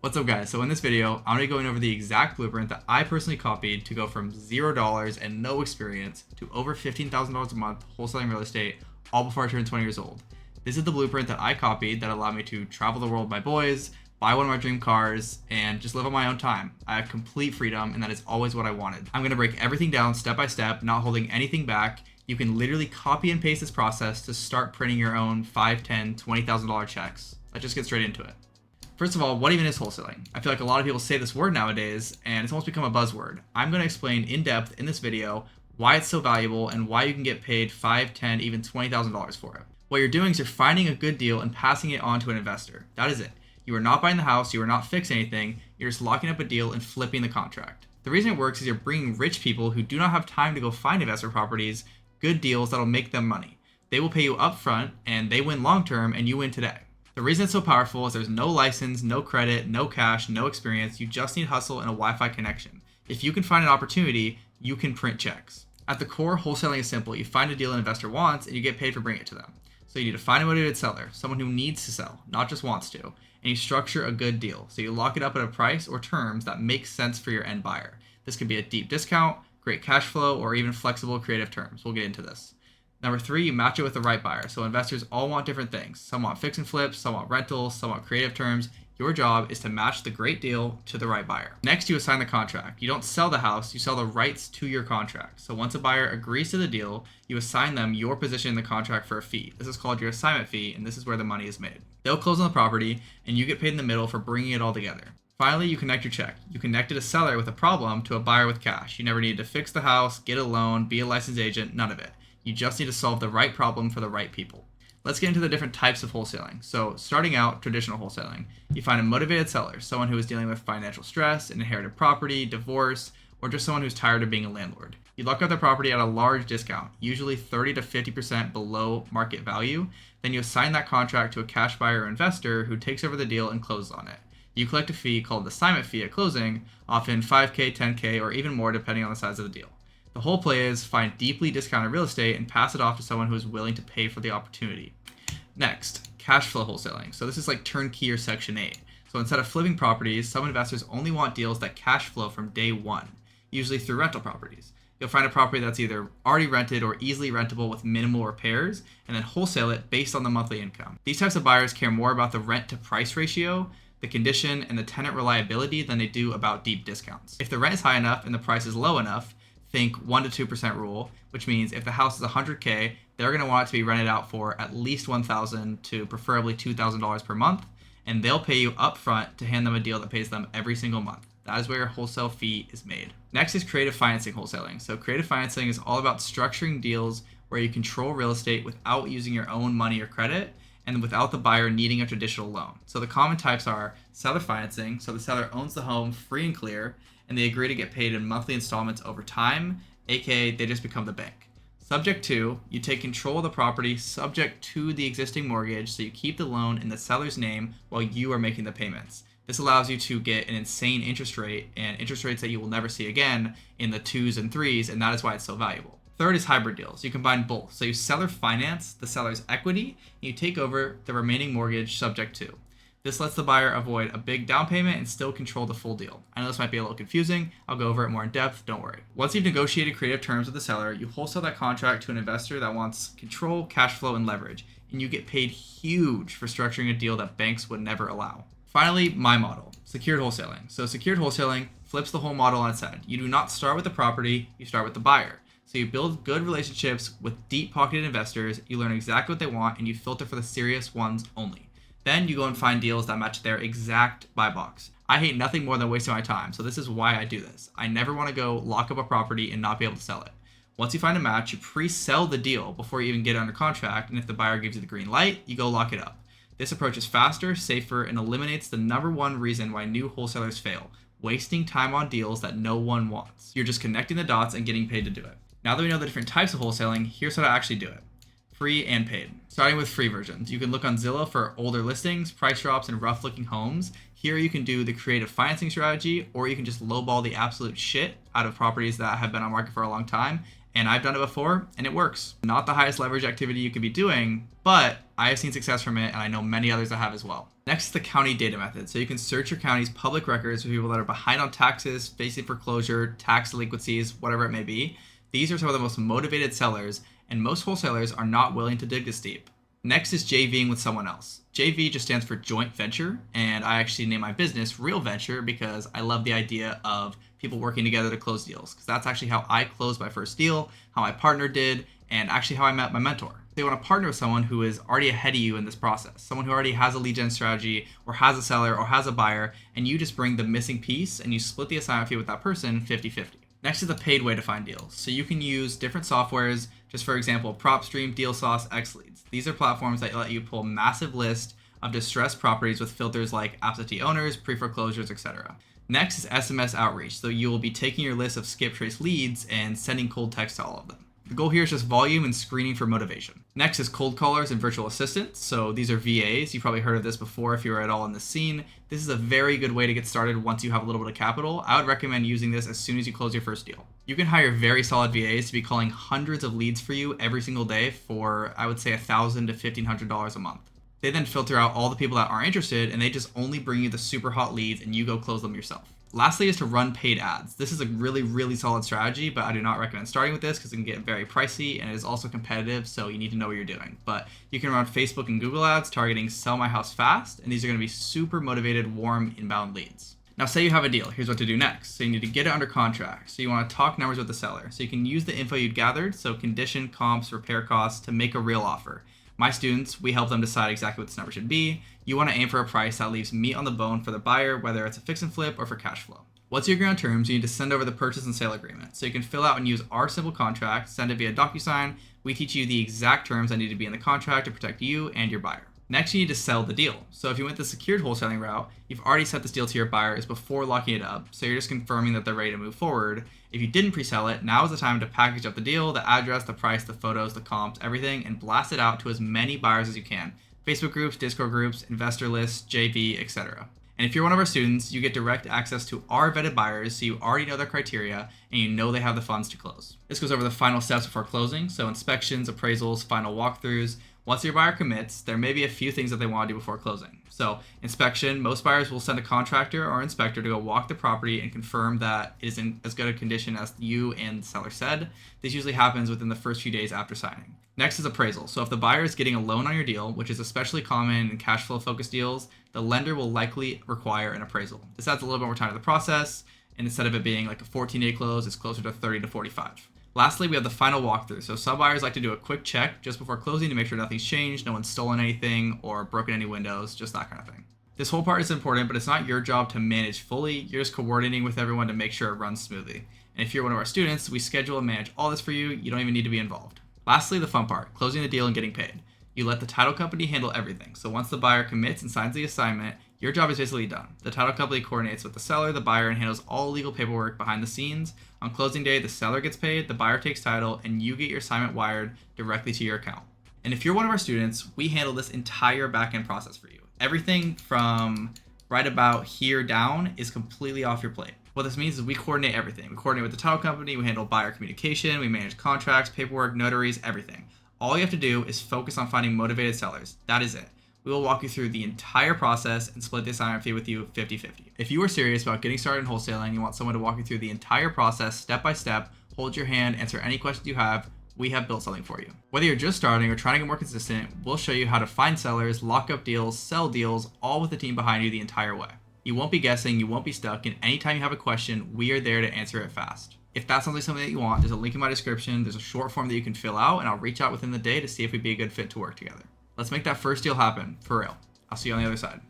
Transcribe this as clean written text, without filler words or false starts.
What's up guys? So in this video, I'm going to be going over the exact blueprint that I personally copied to go from $0 and no experience to over $15,000 a month wholesaling real estate all before I turned 20 years old. This is the blueprint that I copied that allowed me to travel the world with my boys, buy one of my dream cars, and just live on my own time. I have complete freedom, and that is always what I wanted. I'm going to break everything down step by step, not holding anything back. You can literally copy and paste this process to start printing your own $5, $10, $20,000 checks. Let's just get straight into it. First of all, what even is wholesaling? I feel like a lot of people say this word nowadays, and it's almost become a buzzword. I'm going to explain in depth in this video why it's so valuable and why you can get paid $5, $10, even $20,000 for it. What you're doing is you're finding a good deal and passing it on to an investor. That is it. You are not buying the house, you are not fixing anything, you're just locking up a deal and flipping the contract. The reason it works is you're bringing rich people who do not have time to go find investment properties good deals that'll make them money. They will pay you upfront, and they win long term, and you win today. The reason it's so powerful is there's no license, no credit, no cash, no experience. You just need hustle and a Wi-Fi connection. If you can find an opportunity, you can print checks. At the core, wholesaling is simple. You find a deal an investor wants and you get paid for bringing it to them. So you need to find a motivated seller, someone who needs to sell, not just wants to. And you structure a good deal. So you lock it up at a price or terms that make sense for your end buyer. This could be a deep discount, great cash flow, or even flexible creative terms. We'll get into this. Number 3, you match it with the right buyer. So investors all want different things. Some want fix and flips, some want rentals, some want creative terms. Your job is to match the great deal to the right buyer. Next, you assign the contract. You don't sell the house, you sell the rights to your contract. So once a buyer agrees to the deal, you assign them your position in the contract for a fee. This is called your assignment fee, and this is where the money is made. They'll close on the property, and you get paid in the middle for bringing it all together. Finally, you connect your check. You connected a seller with a problem to a buyer with cash. You never need to fix the house, get a loan, be a licensed agent, none of it. You just need to solve the right problem for the right people. Let's get into the different types of wholesaling. So starting out, traditional wholesaling. You find a motivated seller, someone who is dealing with financial stress, an inherited property, divorce, or just someone who's tired of being a landlord. You lock up their property at a large discount, usually 30 to 50% below market value. Then you assign that contract to a cash buyer or investor who takes over the deal and closes on it. You collect a fee called the assignment fee at closing, often $5K, $10K, or even more depending on the size of the deal. The whole play is find deeply discounted real estate and pass it off to someone who is willing to pay for the opportunity. Next, cash flow wholesaling. So this is like Turnkey or Section 8. So instead of flipping properties, some investors only want deals that cash flow from day one, usually through rental properties. You'll find a property that's either already rented or easily rentable with minimal repairs, and then wholesale it based on the monthly income. These types of buyers care more about the rent to price ratio, the condition, and the tenant reliability than they do about deep discounts. If the rent is high enough and the price is low enough, think 1% to 2% rule, which means if the house is $100K, they're going to want it to be rented out for at least $1,000 to preferably $2,000 per month, and they'll pay you upfront to hand them a deal that pays them every single month. That is where your wholesale fee is made. Next is creative financing wholesaling. So creative financing is all about structuring deals where you control real estate without using your own money or credit, and without the buyer needing a traditional loan. So the common types are seller financing, so the seller owns the home free and clear, and they agree to get paid in monthly installments over time, aka they just become the bank. Subject to, you take control of the property subject to the existing mortgage, so you keep the loan in the seller's name while you are making the payments. This allows you to get an insane interest rate, and interest rates that you will never see again in the 2s and 3s, and that is why it's so valuable. Third is hybrid deals. You combine both. So you seller finance the seller's equity, and you take over the remaining mortgage subject to. This lets the buyer avoid a big down payment and still control the full deal. I know this might be a little confusing. I'll go over it more in depth, don't worry. Once you've negotiated creative terms with the seller, you wholesale that contract to an investor that wants control, cash flow, and leverage, and you get paid huge for structuring a deal that banks would never allow. Finally, my model, secured wholesaling. So secured wholesaling flips the whole model on its head. You do not start with the property, you start with the buyer. So you build good relationships with deep-pocketed investors, you learn exactly what they want, and you filter for the serious ones only. Then you go and find deals that match their exact buy box. I hate nothing more than wasting my time, so this is why I do this. I never want to go lock up a property and not be able to sell it. Once you find a match, you pre-sell the deal before you even get it under contract, and if the buyer gives you the green light, you go lock it up. This approach is faster, safer, and eliminates the number one reason why new wholesalers fail: wasting time on deals that no one wants. You're just connecting the dots and getting paid to do it. Now that we know the different types of wholesaling, here's how to actually do it. Free and paid. Starting with free versions. You can look on Zillow for older listings, price drops, and rough looking homes. Here you can do the creative financing strategy, or you can just lowball the absolute shit out of properties that have been on market for a long time And I've done it before, and it works. Not the highest leverage activity you could be doing, but I have seen success from it, and I know many others that have as well. Next is the county data method. So you can search your county's public records for people that are behind on taxes, facing foreclosure, tax delinquencies, whatever it may be. These are some of the most motivated sellers, and most wholesalers are not willing to dig this deep. Next is JVing with someone else. JV just stands for joint venture, and I actually named my business Real Venture because I love the idea of people working together to close deals, because that's actually how I closed my first deal, how my partner did, and actually how I met my mentor. They want to partner with someone who is already ahead of you in this process, someone who already has a lead gen strategy or has a seller or has a buyer, and you just bring the missing piece and you split the assignment fee with that person 50-50. Next is the paid way to find deals. So you can use different softwares, just for example, Propstream, DealSauce, XLeads. These are platforms that let you pull massive lists of distressed properties with filters like absentee owners, pre-foreclosures, etc. Next is SMS outreach. So you will be taking your list of skip trace leads and sending cold text to all of them. The goal here is just volume and screening for motivation. Next is cold callers and virtual assistants. So these are VAs. You've probably heard of this before if you were at all in the scene. This is a very good way to get started once you have a little bit of capital. I would recommend using this as soon as you close your first deal. You can hire very solid VAs to be calling hundreds of leads for you every single day for, I would say, $1,000 to $1,500 a month. They then filter out all the people that aren't interested, and they just only bring you the super hot leads and you go close them yourself. Lastly is to run paid ads. This is a really, really solid strategy, but I do not recommend starting with this because it can get very pricey and it is also competitive, so you need to know what you're doing. But you can run Facebook and Google ads targeting sell my house fast, and these are going to be super motivated, warm, inbound leads. Now say you have a deal, here's what to do next. So you need to get it under contract. So you want to talk numbers with the seller. So you can use the info you'd gathered, so condition, comps, repair costs, to make a real offer. My students, we help them decide exactly what this number should be. You want to aim for a price that leaves meat on the bone for the buyer, whether it's a fix and flip or for cash flow. Once you agree on terms, you need to send over the purchase and sale agreement. So you can fill out and use our simple contract, send it via Docusign. We teach you the exact terms that need to be in the contract to protect you and your buyer. Next, you need to sell the deal. So if you went the secured wholesaling route, you've already set this deal to your buyers before locking it up. So you're just confirming that they're ready to move forward. If you didn't pre-sell it, now is the time to package up the deal, the address, the price, the photos, the comps, everything, and blast it out to as many buyers as you can. Facebook groups, Discord groups, investor lists, JV, etc. And if you're one of our students, you get direct access to our vetted buyers, so you already know their criteria and you know they have the funds to close. This goes over the final steps before closing, so inspections, appraisals, final walkthroughs. Once your buyer commits, there may be a few things that they want to do before closing. So inspection, most buyers will send a contractor or inspector to go walk the property and confirm that it is in as good a condition as you and the seller said. This usually happens within the first few days after signing. Next is appraisal. So if the buyer is getting a loan on your deal, which is especially common in cash flow focused deals, the lender will likely require an appraisal. This adds a little bit more time to the process, and instead of it being like a 14-day close, it's closer to 30 to 45. Lastly, we have the final walkthrough. So some buyers like to do a quick check just before closing to make sure nothing's changed, no one's stolen anything or broken any windows, just that kind of thing. This whole part is important, but it's not your job to manage fully. You're just coordinating with everyone to make sure it runs smoothly. And if you're one of our students, we schedule and manage all this for you. You don't even need to be involved. Lastly, the fun part, closing the deal and getting paid. You let the title company handle everything. So once the buyer commits and signs the assignment, your job is basically done. The title company coordinates with the seller, the buyer, and handles all legal paperwork behind the scenes. On closing day, the seller gets paid, the buyer takes title, and you get your assignment wired directly to your account. And if you're one of our students, we handle this entire backend process for you. Everything from right about here down is completely off your plate. What this means is we coordinate everything. We coordinate with the title company, we handle buyer communication, we manage contracts, paperwork, notaries, everything. All you have to do is focus on finding motivated sellers. That is it. We will walk you through the entire process and split the assignment fee with you 50-50. If you are serious about getting started in wholesaling and you want someone to walk you through the entire process step by step, hold your hand, answer any questions you have, we have built something for you. Whether you're just starting or trying to get more consistent, we'll show you how to find sellers, lock up deals, sell deals, all with the team behind you the entire way. You won't be guessing, you won't be stuck, and anytime you have a question, we are there to answer it fast. If that sounds like something that you want, there's a link in my description, there's a short form that you can fill out, and I'll reach out within the day to see if we'd be a good fit to work together. Let's make that first deal happen, for real. I'll see you on the other side.